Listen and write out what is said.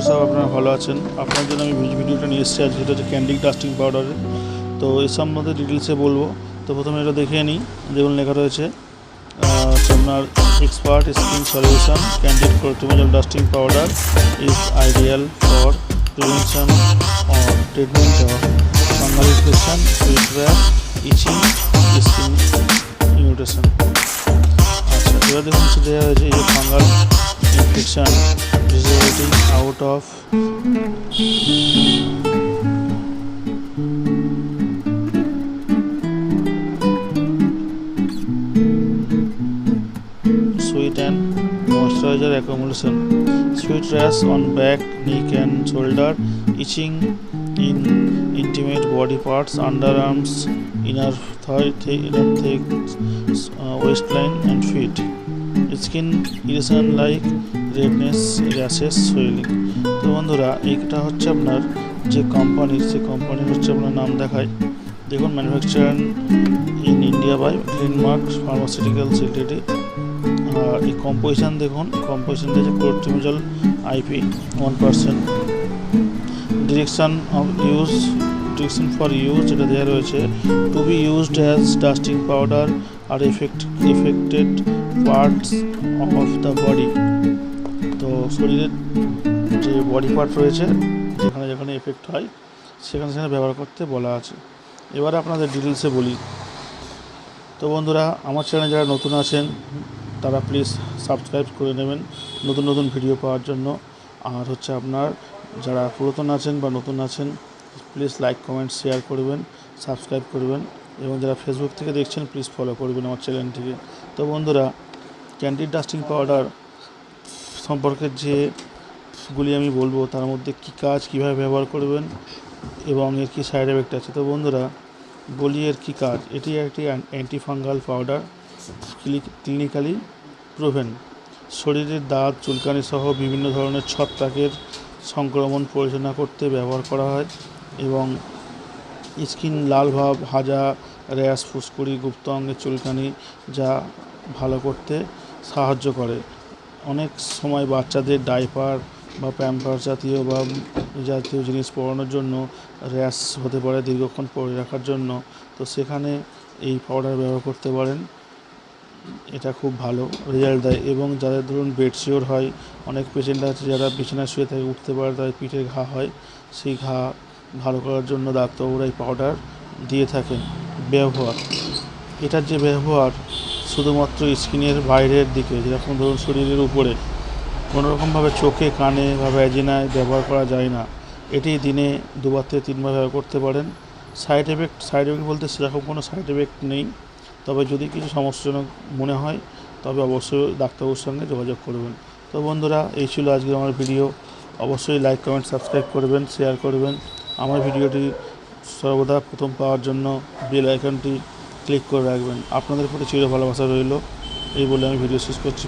সব আপনারা ভালো আছেন। আপনার জন্য আমি ভিডিওটা নিয়ে এসেছি আজকে, যেটা হচ্ছে ক্যান্ডিড ডাস্টিং পাউডারের। তো এর সম্বন্ধে ডিটেলসে বলবো। তো প্রথমে এটা দেখে নিই। যেগুলো লেখা রয়েছে আপনার expert skin solution Candid clotrimazole dusting powder is ideal for prevention or treatment of fungal infection, sweet rash, itching, skin irritation. আচ্ছা, এবার দেখুন দেওয়া হয়েছে এই যে fungal infection resulting out of sweat and moisturizer accumulation, sweat rash on back, neck and shoulder, itching in intimate body parts, underarms, inner thigh, waistline and feet, skin irritation like redness, rashes, swelling. তো বন্ধুরা, এইটা হচ্ছে আপনার যে কোম্পানির, সে কোম্পানির হচ্ছে আপনার নাম দেখায়। দেখুন, manufacture in India by Glenmark pharmaceuticals limited. আর এই কম্পোজিশন দেখুন, কম্পোজিশন দিয়েছে clotrimazole IP 1%। Direction for use যেটা দেওয়া রয়েছে, to be used as dusting powder আর affected parts of the body. তো শরীরের যে বডি পার্ট রয়েছে, যেখানে যেখানে এফেক্ট হয় সেখানে সেখানে ব্যবহার করতে বলা আছে। এবারে আপনাদের ডিটেলসে বলি। তো বন্ধুরা, আমার চ্যানেলে যারা নতুন আছেন তারা প্লিজ সাবস্ক্রাইব করে নেবেন নতুন নতুন ভিডিও পাওয়ার জন্য। আর হচ্ছে আপনার যারা পুরাতন আছেন বা নতুন আছেন, প্লিজ লাইক, কমেন্ট, শেয়ার করবেন, সাবস্ক্রাইব করবেন। এবং যারা ফেসবুক থেকে দেখছেন প্লিজ ফলো করবেন আমার চ্যানেলটিকে। তো বন্ধুরা, ক্যান্ডিড ডাস্টিং পাউডার সম্পর্কে যেগুলি আমি বলবো, তার মধ্যে কী কাজ, কীভাবে ব্যবহার করবেন এবং এর কী সাইড এফেক্ট আছে। তো বন্ধুরা, বলি এর কী কাজ। এটি একটি অ্যান্টিফাঙ্গাল পাউডার, ক্লিনিক্যালি প্রুভেন। শরীরের দাঁত, চুলকানি সহ বিভিন্ন ধরনের ছত্রাকের সংক্রমণ পরিচালনা করতে ব্যবহার করা হয় এবং স্কিন লাল ভাব, হাজা, র্যাশ, ফুসকুড়ি, গুপ্ত অঙ্গের চুলকানি যা ভালো করতে সাহায্য করে। অনেক সময় বাচ্চাদের ডাইপার বা প্যাম্পার জাতীয় জিনিস পরানোর জন্য র্যাশ হতে পারে দীর্ঘক্ষণ পরে রাখার জন্য। তো সেখানে এই পাউডার ব্যবহার করতে পারেন। এটা খুব ভালো রেজাল্ট দেয়। এবং যাদের ধরুন বেডশিওর হয়, অনেক পেশেন্ট আছে যারা বিছানায় শুয়ে থাকে, উঠতে পারে, তাদের পিঠে ঘা হয়, সেই ঘা ভালো করার জন্য ডাক্তারবাবুরা এই পাউডার দিয়ে থাকেন। ব্যবহার, এটার যে ব্যবহার শুধুমাত্র স্কিনের বাইরের দিকে, যেরকম ধরুন শরীরের উপরে কোনোরকমভাবে চোখে, কানে বা ভ্যাজিনায় ব্যবহার করা যায় না। এটি দিনে 2 থেকে 3 বার ব্যবহার করতে পারেন। সাইড এফেক্ট বলতে সেরকম কোনো সাইড এফেক্ট নেই। তবে যদি কিছু সমস্যাজনক মনে হয় তবে অবশ্যই ডাক্তারবাবুর সঙ্গে যোগাযোগ করবেন। তো বন্ধুরা, এই ছিল আজকের আমার ভিডিও। অবশ্যই লাইক, কমেন্ট, সাবস্ক্রাইব করবেন, শেয়ার করবেন। আমার ভিডিওটি সর্বদা প্রথম পাওয়ার জন্য বেল আইকনটি ক্লিক করে রাখবেন। আপনাদের প্রতি চির ভালোবাসা রইল। এই বলে আমি ভিডিও শেষ করছি।